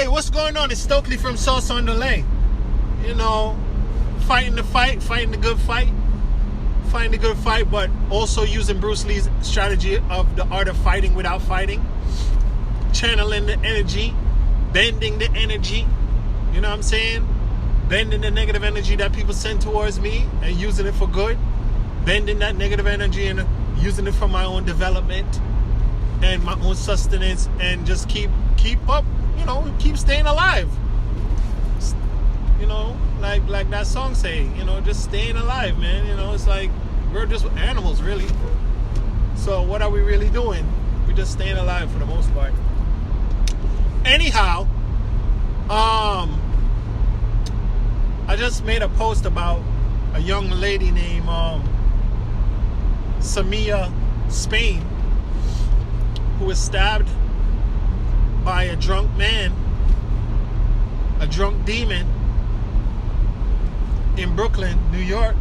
Hey, what's going on? It's Stokely from Sauce on the Lane. You know, fighting the fight, fighting the good fight, but also using Bruce Lee's strategy of the art of fighting without fighting, channeling the energy, bending the energy, you know what I'm saying? Bending the negative energy that people send towards me and using it for good, bending that negative energy and using it for my own development and my own sustenance, and just keep up, you know, keep staying alive. You know, like that song say, you know, just staying alive, man. You know, it's like we're just animals, really. So what are we really doing? We're just staying alive for the most part. Anyhow, I just made a post about a young lady named Samia Spain, who was stabbed by a drunk man, a drunk demon in Brooklyn, New York.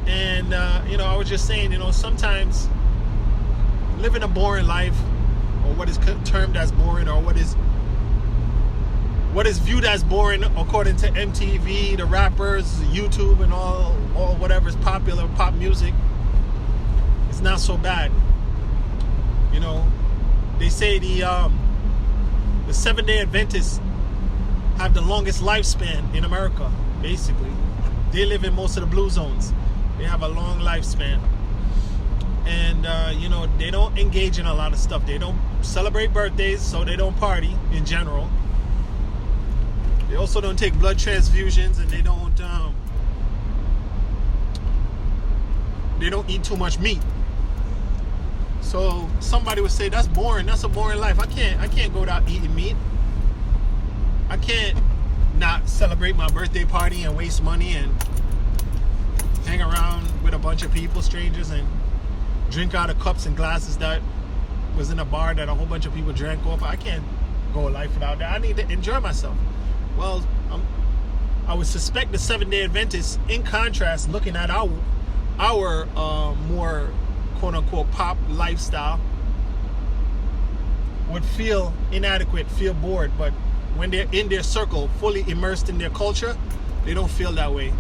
And you know, I was just saying, you know, sometimes living a boring life, or what is termed as boring, or what is viewed as boring according to MTV, the rappers, YouTube, and all whatever's popular, pop music, it's not so bad. You know, they say the Seventh-day Adventists have the longest lifespan in America. Basically, they live in most of the blue zones. They have a long lifespan, and you know, they don't engage in a lot of stuff. They don't celebrate birthdays, so they don't party in general. They also don't take blood transfusions, and they don't eat too much meat. So somebody would say, that's boring. That's a boring life. I can't go without eating meat. I can't not celebrate my birthday party and waste money and hang around with a bunch of people, strangers, and drink out of cups and glasses that was in a bar that a whole bunch of people drank off. I can't go a life without that. I need to enjoy myself. Well, I would suspect the Seventh-day Adventists, in contrast, looking at our more quote-unquote pop lifestyle, would feel inadequate, feel bored. But when they're in their circle, fully immersed in their culture, they don't feel that way.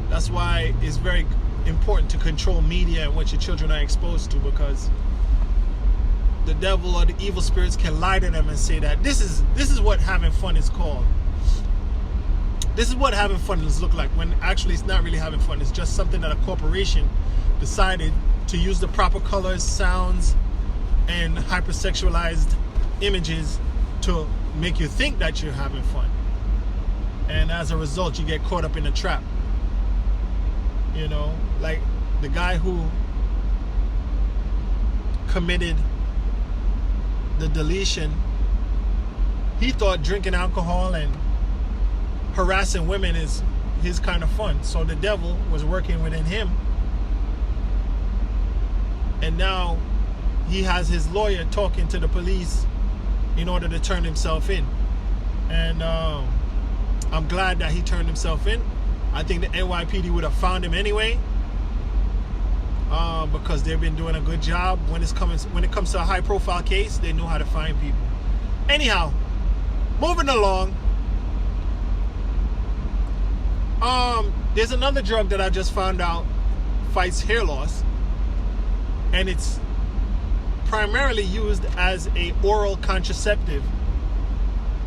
That's why it's very important to control media and what your children are exposed to, because the devil or the evil spirits can lie to them and say that this is what having fun is called. This is what having fun does look like, when actually it's not really having fun. It's just something that a corporation decided to use the proper colors, sounds, and hypersexualized images to make you think that you're having fun. And as a result, you get caught up in a trap. You know, like the guy who committed the deletion, he thought drinking alcohol and harassing women is his kind of fun. So the devil was working within him, and now he has his lawyer talking to the police in order to turn himself in. And I'm glad that he turned himself in. I think the NYPD would have found him anyway, because they've been doing a good job when it comes to a high-profile case. They know how to find people. Anyhow, moving along. There's another drug that I just found out fights hair loss, and it's primarily used as a oral contraceptive.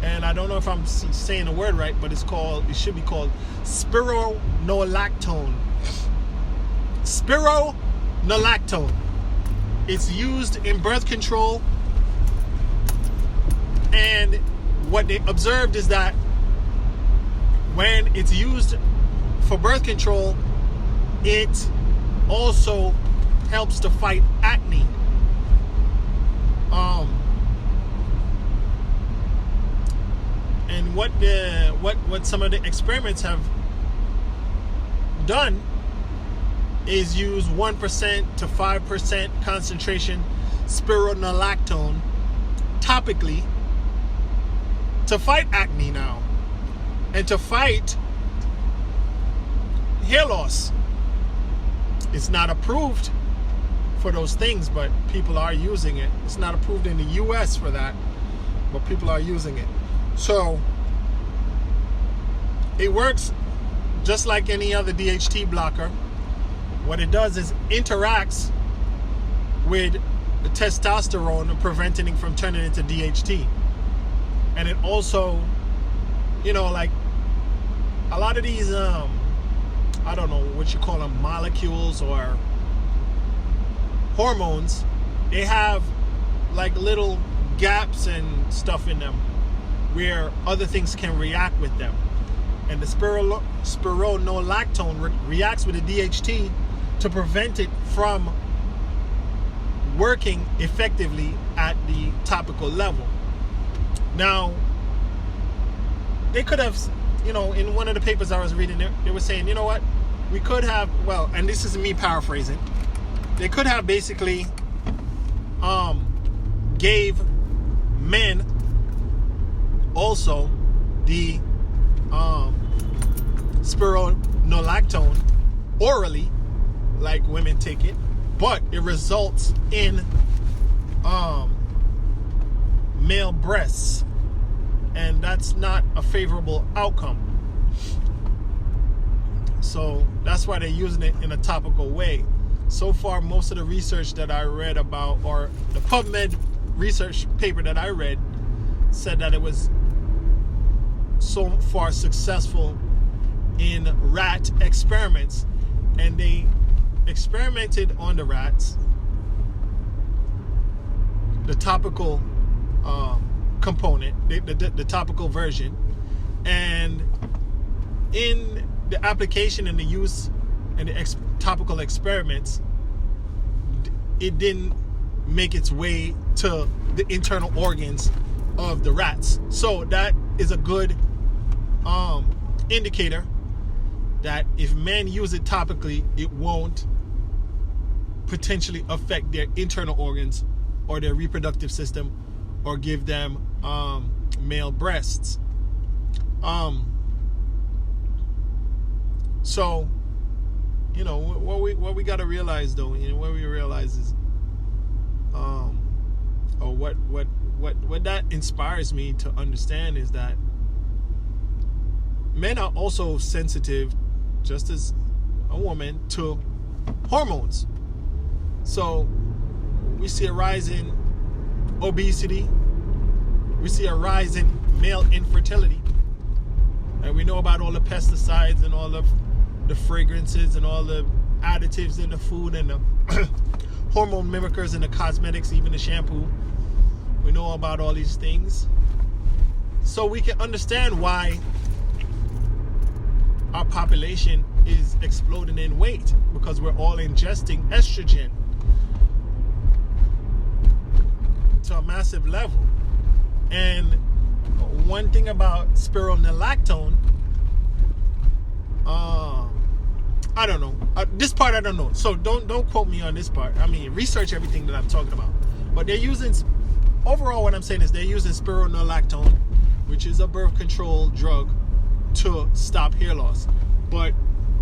And I don't know if I'm saying the word right, but it should be called Spironolactone. Spironolactone. It's used in birth control, and what they observed is that when it's used for birth control, it also helps to fight acne. And what some of the experiments have done is use 1% to 5% concentration spironolactone topically to fight acne now, and to fight hair loss. It's not approved for those things, but people are using it. It's not approved in the US for that, but people are using it. So it works just like any other DHT blocker. What it does is interacts with the testosterone, preventing it from turning into DHT. And it also, like a lot of these, I don't know what you call them, molecules or hormones, they have like little gaps and stuff in them where other things can react with them. And the spironolactone reacts with the DHT to prevent it from working effectively at the topical level. Now, they could have, in one of the papers I was reading, they were saying, you know what, we could have, and this is me paraphrasing, they could have basically gave men also the spironolactone orally, like women take it, but it results in male breasts, and that's not a favorable outcome. So that's why they're using it in a topical way. So far, most of the research that I read about, or the PubMed research paper that I read, said that it was so far successful in rat experiments, and they experimented on the rats, the topical component, the topical version, and in the application and the use and the topical experiments, it didn't make its way to the internal organs of the rats. So that is a good indicator that if men use it topically, it won't potentially affect their internal organs or their reproductive system or give them male breasts. So, what we got to realize, though, what we realize is, or what that inspires me to understand is that men are also sensitive, just as a woman, to hormones. So we see a rise in obesity, we see a rise in male infertility, and we know about all the pesticides and all of the fragrances and all the additives in the food and the hormone mimickers in the cosmetics, even the shampoo. We know about all these things, so we can understand why our population is exploding in weight, because we're all ingesting estrogen to a massive level. And one thing about spironolactone, I don't know. This part I don't know. So don't quote me on this part. I mean, research everything that I'm talking about. But they're using, overall what I'm saying is they're using spironolactone, which is a birth control drug, to stop hair loss. But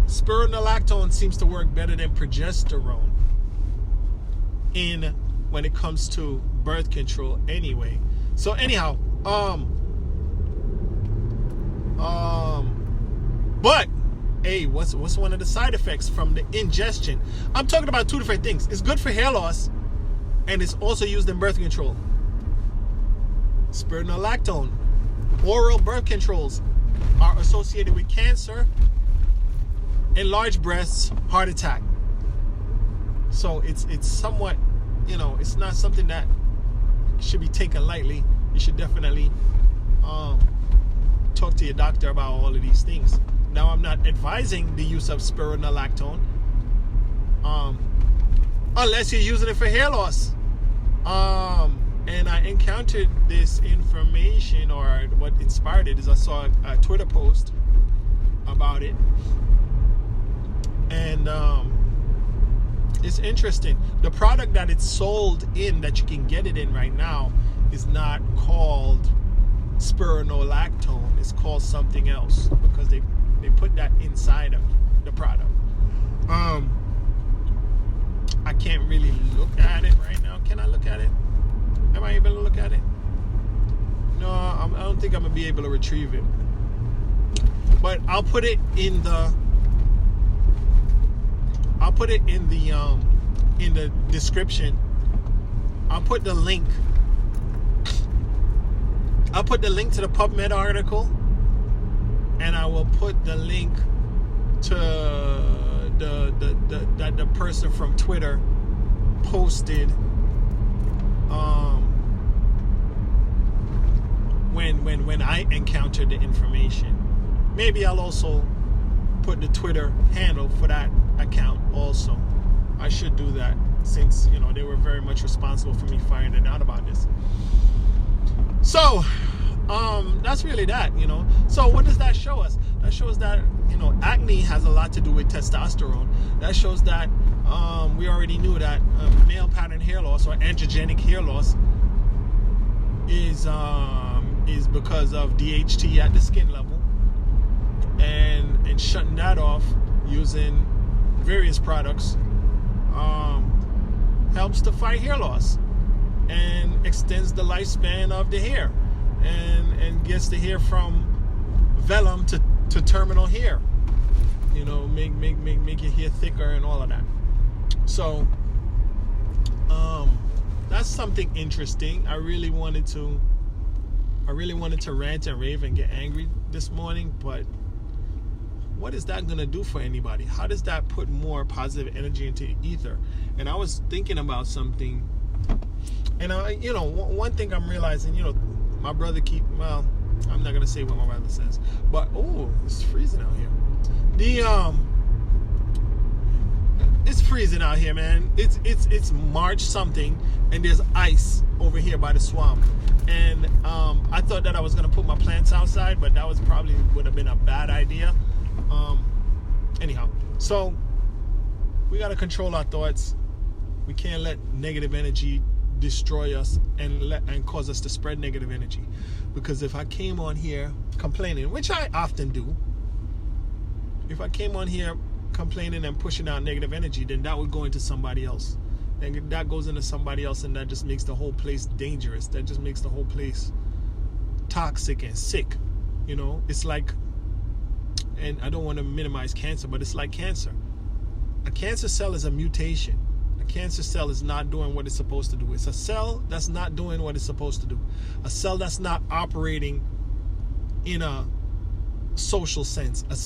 spironolactone seems to work better than progesterone when it comes to birth control anyway. So anyhow, but hey, what's one of the side effects from the ingestion? I'm talking about two different things. It's good for hair loss, and it's also used in birth control. Spironolactone, oral birth controls are associated with cancer, enlarged breasts, heart attack. So it's somewhat, it's not something that should be taken lightly. You should definitely talk to your doctor about all of these things. Now, I'm not advising the use of spironolactone unless you're using it for hair loss. And I encountered this information, or what inspired it is I saw a Twitter post about it, and it's interesting. The product that it's sold in, that you can get it in right now, is not called spironolactone. It's called something else, because they put that inside of the product. I can't really look at it right now. Can I look at it? Am I able to look at it? don't think I'm gonna be able to retrieve it. But I'll put it in the description. I'll put the link to the PubMed article, and I will put the link to the person from Twitter posted when I encountered the information. Maybe I'll also put the Twitter handle for that account also. I should do that, since they were very much responsible for me finding out about this. So that's really that. So what does that show us? That shows that acne has a lot to do with testosterone. That shows that we already knew that male pattern hair loss, or androgenic hair loss, is because of DHT at the skin level, and shutting that off using various products helps to fight hair loss and extends the lifespan of the hair, and gets the hair from vellum to terminal hair. Make your hair thicker and all of that. So that's something interesting. I really wanted to rant and rave and get angry this morning, but what is that going to do for anybody? How does that put more positive energy into the ether? And I was thinking about something, and one thing I'm realizing, my brother I'm not going to say what my brother says, but it's freezing out here. It's freezing out here, man. It's March something, and there's ice over here by the swamp. And I thought that I was gonna put my plants outside, but that would have been a bad idea. Anyhow, so we gotta control our thoughts. We can't let negative energy destroy us and cause us to spread negative energy. Because if I came on here complaining, which I often do, if I came on here complaining and pushing out negative energy, then that would go into somebody else. And that goes into somebody else, and that just makes the whole place dangerous. That just makes the whole place toxic and sick. It's like, and I don't want to minimize cancer, but it's like cancer. A cancer cell is a mutation. A cancer cell is not doing what it's supposed to do. It's a cell that's not doing what it's supposed to do. A cell that's not operating in a social sense. A